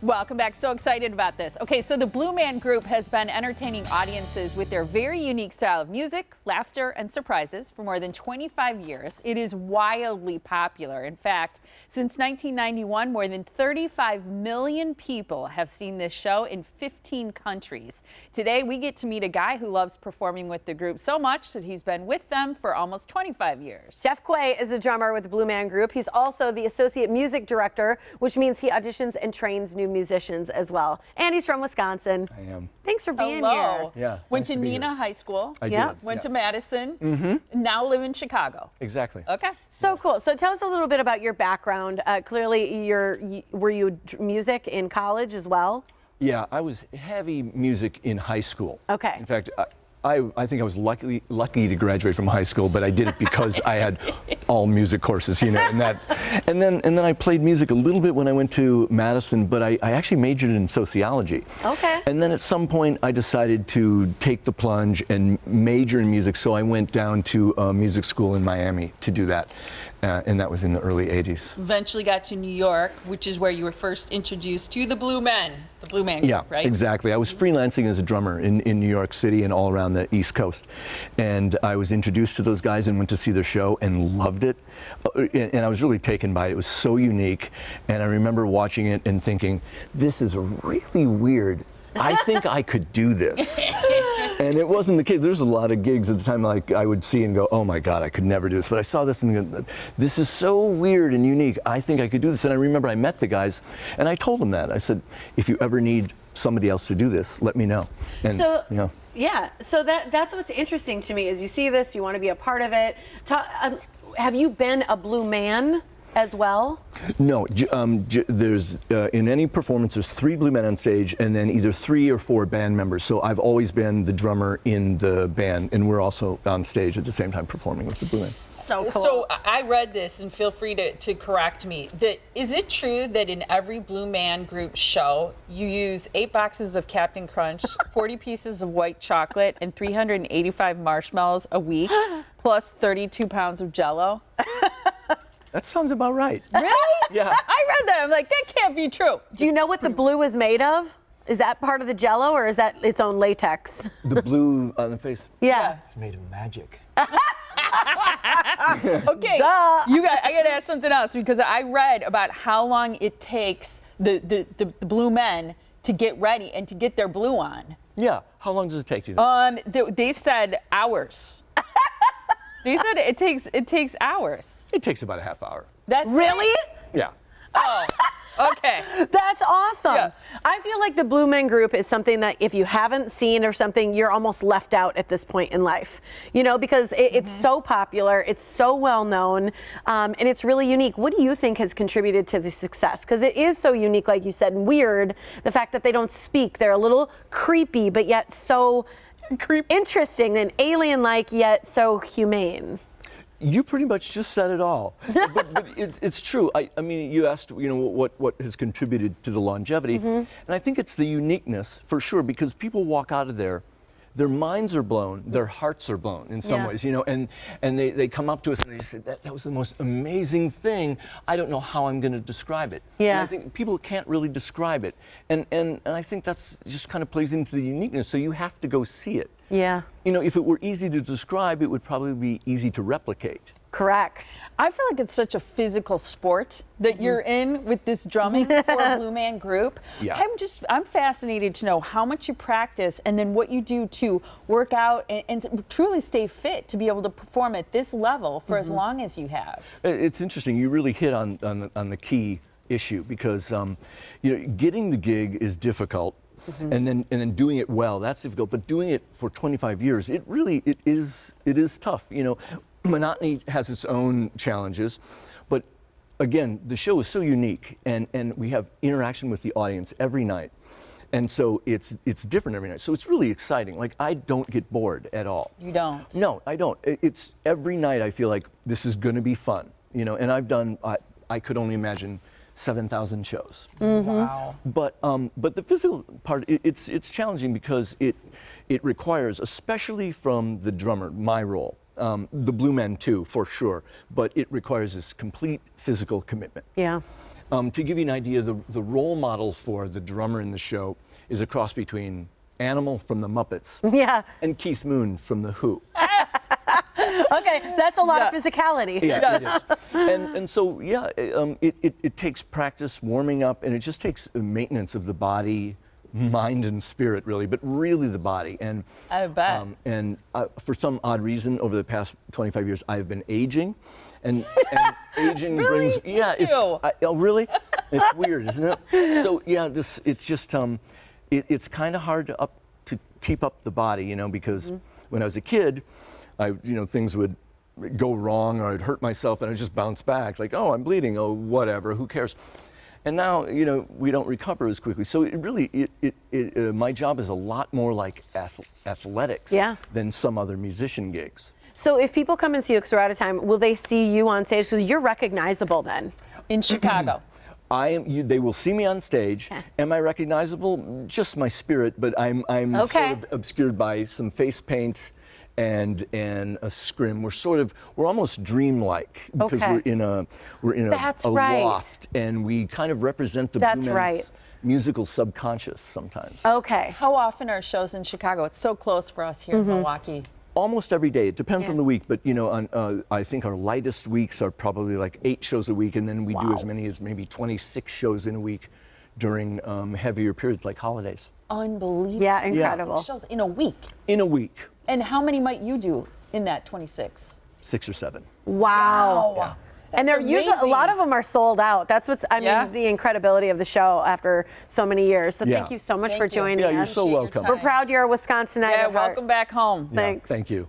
Welcome back. So excited about this. Okay, so the Blue Man Group has been entertaining audiences with their very unique style of music, laughter, and surprises for more than 25 years. It is wildly popular. In fact, since 1991, more than 35 million people have seen this show in 15 countries. Today, we get to meet a guy who loves performing with the group so much that he's been with them for almost 25 years. Jeff Quay is a drummer with the Blue Man Group. He's also the associate music director, which means he auditions and trains new musicians as well. And he's from Wisconsin. I am. Thanks for being Hello. here. Yeah. Went nice to be Nina here. High School. I Yep. did. Went to yeah. Madison. Now live in Chicago. Exactly. Okay. So cool. So tell us a little bit about your background. Clearly, were you music in college as well? Yeah, I was heavy music in high school. Okay. In fact, I think I was lucky to graduate from high school, but I did it because I had all music courses, you know, and then I played music a little bit when I went to Madison, but I actually majored in sociology. Okay. And then at some point I decided to take the plunge and major in music, so I went down to music school in Miami to do that, and that was in the early 80s. Eventually got to New York, which is where you were first introduced to the Blue Men, the Blue Man Group, Yeah, right? exactly. I was freelancing as a drummer in New York City and all around the East Coast. And I was introduced to those guys and went to see their show and loved it. And I was really taken by it. It was so unique. And I remember watching it and thinking, this is really weird. I think I could do this. And it wasn't the case. There's a lot of gigs at the time like I would see and go, oh my God, I could never do this. But I saw this and go, this is so weird and unique. I think I could do this. And I remember I met the guys and I told them that. I said, if you ever need somebody else to do this, let me know. And, So, you know, yeah, so that's what's interesting to me is you see this, you want to be a part of it. Have you been a Blue Man as well? No, there's in any performance there's 3 Blue Men on stage and then either 3 or 4 band members. So I've always been the drummer in the band, and we're also on stage at the same time performing with the Blue Men. So cool. So I read this, and feel free to correct me. Is it true that in every Blue Man Group show, you use 8 boxes of Captain Crunch, 40 pieces of white chocolate, and 385 marshmallows a week, plus 32 pounds of Jell-O? That sounds about right. Really? Yeah. I read that. I'm like, that can't be true. Do you know what the blue is made of? Is that part of the Jell-O or is that its own latex? The blue on the face. Yeah. It's made of magic. Okay, I got to ask something else because I read about how long it takes the Blue Men to get ready and to get their blue on. Yeah. How long does it take you? They said hours. They said it takes hours. It takes about a half hour. That's Really? it? Yeah. Oh, okay. That's awesome. Yeah. I feel like the Blue Men Group is something that if you haven't seen or something, you're almost left out at this point in life. You know, because it's so popular, it's so well known, and it's really unique. What do you think has contributed to the success? Because it is so unique, like you said, and weird. The fact that they don't speak, they're a little creepy, but yet so interesting and alien-like, yet so humane. You pretty much just said it all. but it's true. I mean, you asked, you know, what has contributed to the longevity, and I think it's the uniqueness for sure, because people walk out of there, their minds are blown, their hearts are blown in some ways, you know, and they come up to us and they just say, that was the most amazing thing. I don't know how I'm going to describe it. Yeah. And I think people can't really describe it, and I think that's just kind of plays into the uniqueness. So you have to go see it. Yeah. You know, if it were easy to describe, it would probably be easy to replicate. Correct. I feel like it's such a physical sport that you're in with this drumming for a Blue Man Group. Yeah. I'm fascinated to know how much you practice and then what you do to work out and to truly stay fit to be able to perform at this level for as long as you have. It's interesting. You really hit on the key issue because you know, getting the gig is difficult. And then doing it well, that's difficult. But doing it for 25 years, it is tough. You know, monotony has its own challenges, but again, the show is so unique, and we have interaction with the audience every night, and so it's different every night. So it's really exciting. Like, I don't get bored at all. You don't? No, I don't. It's every night I feel like this is going to be fun. You know, and I've done. I could only imagine 7,000 shows. Wow. But the physical part, it's challenging because it requires, especially from the drummer, my role, the Blue Men too, for sure, but it requires this complete physical commitment. Yeah. To give you an idea, the role model for the drummer in the show is a cross between Animal from the Muppets Yeah. and Keith Moon from The Who. Okay, that's a lot of physicality. Yeah, it is. And so, yeah, it takes practice, warming up, and it just takes maintenance of the body, mind and spirit, really, but really the body. And I bet. For some odd reason, over the past 25 years, I've been aging. And aging Really? brings, yeah, Me too. oh, really? It's weird, isn't it? So, yeah, it's just, it's kind of hard to keep up the body, you know, because when I was a kid, things would go wrong or I'd hurt myself and I'd just bounce back like, oh, I'm bleeding, oh, whatever, who cares? And now, we don't recover as quickly. So it really, my job is a lot more like athletics than some other musician gigs. So if people come and see you, because we're out of time, will they see you on stage? Because you're recognizable then. In Chicago. They will see me on stage. Okay. Am I recognizable? Just my spirit, but I'm sort of obscured by some face paint and a scrim. We're almost dreamlike because we're in a loft, and we kind of represent the Blue Man's musical subconscious sometimes. Okay. How often are shows in Chicago? It's so close for us here in Milwaukee. Almost every day. It depends on the week, but I think our lightest weeks are probably like 8 shows a week, and then we do as many as maybe 26 shows in a week during heavier periods like holidays. Unbelievable. Yeah, incredible. 6 shows in a week. In a week. And how many might you do in that 26? 6 or 7. Wow. Yeah. And they're usually, a lot amazing. of them are sold out. That's what's, I mean, the incredibility of the show after so many years. So thank you so much for joining us. Yeah, you're so welcome. We're proud you're a Wisconsinite Yeah, at heart. welcome back home. Thanks. Thank you.